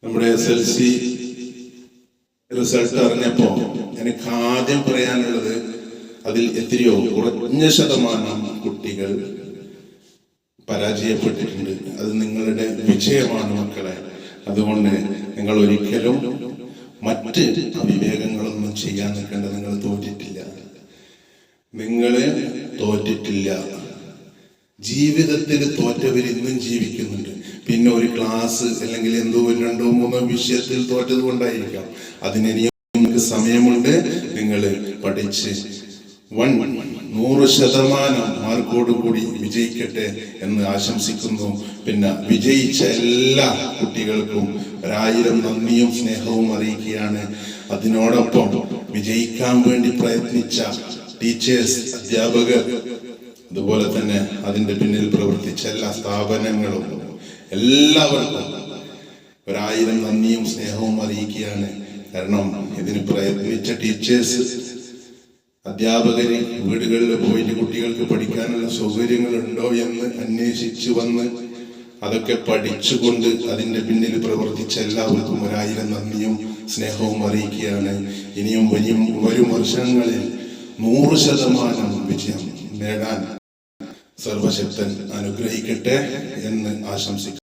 നമ്മുടെ SLC result അറിഞ്ഞപ്പോൾ എനിക്ക് ആദ്യം പറയാനുള്ളത്, അതിൽ എത്രയോ കുറഞ്ഞ ശതമാനം കുട്ടികൾ പരാജയപ്പെട്ടിട്ടുണ്ട്. അത് നിങ്ങളുടെ വിജയമാണ് മക്കളെ. അതുകൊണ്ട് നിങ്ങൾ ഒരിക്കലും മറ്റ് അവിവേകങ്ങളൊന്നും ചെയ്യാൻ നിൽക്കേണ്ട. നിങ്ങൾ തോറ്റിട്ടില്ല. ജീവിതത്തിൽ തോറ്റവർ ഇന്നും ജീവിക്കുന്നുണ്ട്. പിന്നെ ഒരു ക്ലാസ് അല്ലെങ്കിൽ എന്തോ ഒരു 2-3 വിഷയത്തിൽ തോറ്റത് കൊണ്ടായിരിക്കാം. അതിനിയും നിങ്ങൾക്ക് സമയമുണ്ട്. നിങ്ങൾ പഠിച്ച് 100% മാർക്കോട് കൂടി വിജയിക്കട്ടെ എന്ന് ആശംസിക്കുന്നു. പിന്നെ വിജയിച്ച എല്ലാ കുട്ടികൾക്കും 1000 നന്ദിയും സ്നേഹവും അറിയിക്കുകയാണ്. അതിനോടൊപ്പം വിജയിക്കാൻ വേണ്ടി പ്രയത്നിച്ച ടീച്ചേഴ്സ്, അധ്യാപകർ, അതുപോലെ തന്നെ അതിന്റെ പിന്നിൽ പ്രവർത്തിച്ച എല്ലാ സ്ഥാപനങ്ങളും എല്ലാവർക്കും 1000 നന്ദിയും സ്നേഹവും അറിയിക്കുകയാണ്. കാരണം ഇതിന് പ്രയത്നിച്ച ടീച്ചേഴ്സ്, അധ്യാപകര് വീടുകളിൽ പോയിട്ട് കുട്ടികൾക്ക് പഠിക്കാനുള്ള സൗകര്യങ്ങൾ ഉണ്ടോ എന്ന് അന്വേഷിച്ചു വന്ന് അതൊക്കെ പഠിച്ചുകൊണ്ട് അതിന്റെ പിന്നിൽ പ്രവർത്തിച്ച എല്ലാവർക്കും 1000 നന്ദിയും സ്നേഹവും അറിയിക്കുകയാണ്. ഇനിയും വരും വർഷങ്ങളിൽ 100% വിജയം നേടാൻ സർവശക്തൻ അനുഗ്രഹിക്കട്ടെ എന്ന് ആശംസിക്കുന്നു.